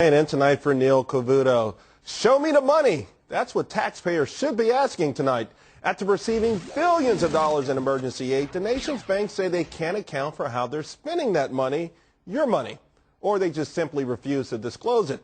In tonight for Neil Cavuto. Show me the money. That's what taxpayers should be asking tonight. After receiving billions of dollars in emergency aid, the nation's banks say they can't account for how they're spending that money, your money, or they just simply refuse to disclose it.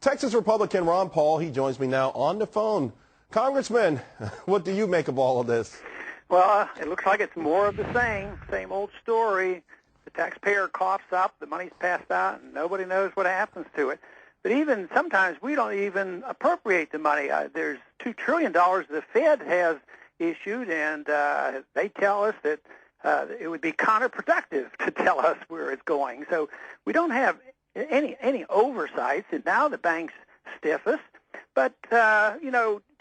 Texas Republican Ron Paul, he joins me now on the phone. Congressman, what do you make of all of this? Well, it looks like it's more of the same old story. The taxpayer coughs up, the money's passed out, and nobody knows what happens to it. But even sometimes we don't even appropriate the money. There's $2 trillion the Fed has issued, and they tell us that it would be counterproductive to tell us where it's going. So we don't have any oversights, and now the banks stiff us. But,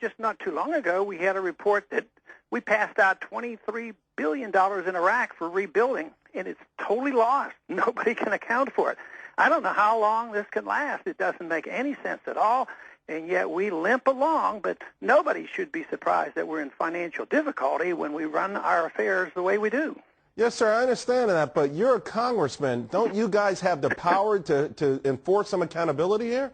just not too long ago, we had a report that we passed out $23 billion in Iraq for rebuilding, and it's totally lost. Nobody can account for it. I don't know how long this can last. It doesn't make any sense at all, and yet we limp along, but nobody should be surprised that we're in financial difficulty when we run our affairs the way we do. Yes, sir, I understand that, but you're a congressman. Don't you guys have the power to enforce some accountability here?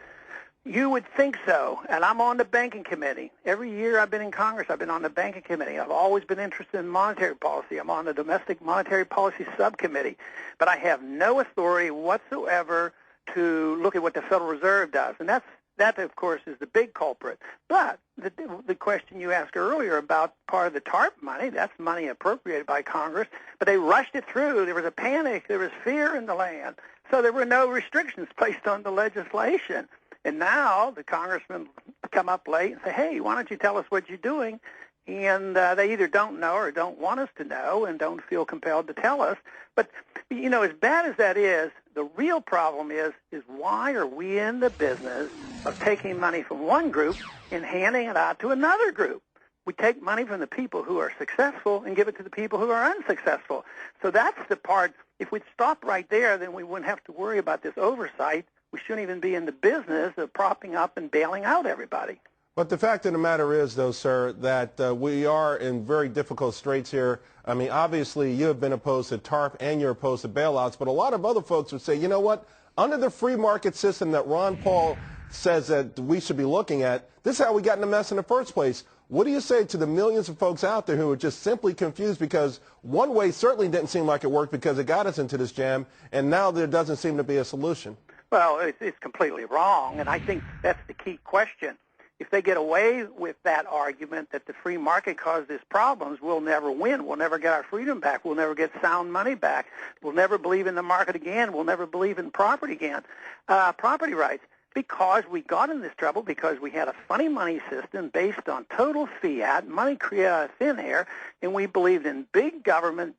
You would think so, and I'm on the banking committee. Every year I've been in Congress, I've been on the banking committee. I've always been interested in monetary policy. I'm on the domestic monetary policy subcommittee, but I have no authority whatsoever to look at what the Federal Reserve does, and that, of course, is the big culprit. But the question you asked earlier about part of the TARP money, that's money appropriated by Congress, but they rushed it through. There was a panic. There was fear in the land, so there were no restrictions placed on the legislation. And now the congressmen come up late and say, hey, why don't you tell us what you're doing? And they either don't know or don't want us to know and don't feel compelled to tell us. But, as bad as that is, the real problem is why are we in the business of taking money from one group and handing it out to another group? We take money from the people who are successful and give it to the people who are unsuccessful. So that's the part. If we'd stop right there, then we wouldn't have to worry about this oversight. We shouldn't even be in the business of propping up and bailing out everybody. But the fact of the matter is, though, sir, that we are in very difficult straits here. I mean, obviously, you have been opposed to TARP and you're opposed to bailouts, but a lot of other folks would say, you know what, under the free market system that Ron Paul says that we should be looking at, this is how we got in the mess in the first place. What do you say to the millions of folks out there who are just simply confused because one way certainly didn't seem like it worked because it got us into this jam, and now there doesn't seem to be a solution? Well, it's completely wrong, and I think that's the key question. If they get away with that argument that the free market caused these problems, we'll never win. We'll never get our freedom back. We'll never get sound money back. We'll never believe in the market again. We'll never believe in property again, property rights. Because we got in this trouble because we had a funny money system based on total fiat, money created out of thin air, and we believed in big government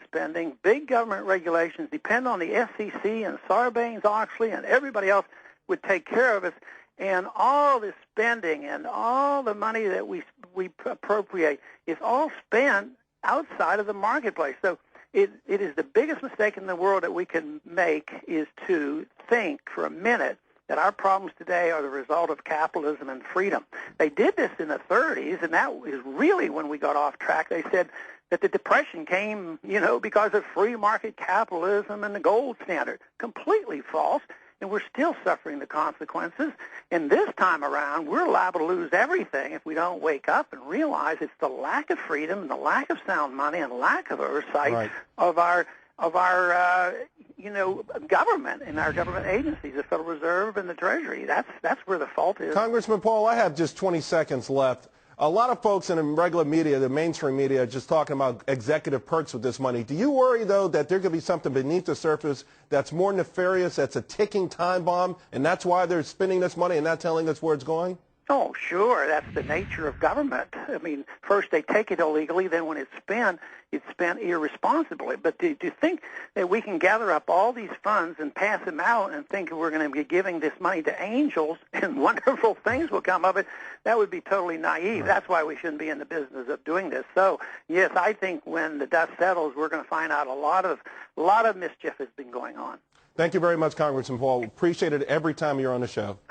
spending, big government regulations, depend on the SEC and Sarbanes-Oxley and everybody else would take care of us. And all this spending and all the money that we appropriate is all spent outside of the marketplace. So it is the biggest mistake in the world that we can make is to think for a minute that our problems today are the result of capitalism and freedom. They did this in the 30s, and that is really when we got off track. They said that the Depression came, because of free market capitalism and the gold standard. Completely false, and we're still suffering the consequences. And this time around, we're liable to lose everything if we don't wake up and realize it's the lack of freedom and the lack of sound money and lack of oversight of our government and our government agencies, the Federal Reserve and the Treasury. That's where the fault is. Congressman Paul, I have just 20 seconds left. A lot of folks in the regular media, the mainstream media, are just talking about executive perks with this money. Do you worry, though, that there could be something beneath the surface that's more nefarious, that's a ticking time bomb, and that's why they're spending this money and not telling us where it's going? Oh, sure. That's the nature of government. I mean, first they take it illegally, then when it's spent irresponsibly. But do you think that we can gather up all these funds and pass them out and think we're going to be giving this money to angels and wonderful things will come of it? That would be totally naive. That's why we shouldn't be in the business of doing this. So, yes, I think when the dust settles, we're going to find out a lot of mischief has been going on. Thank you very much, Congressman Paul. Appreciate it every time you're on the show.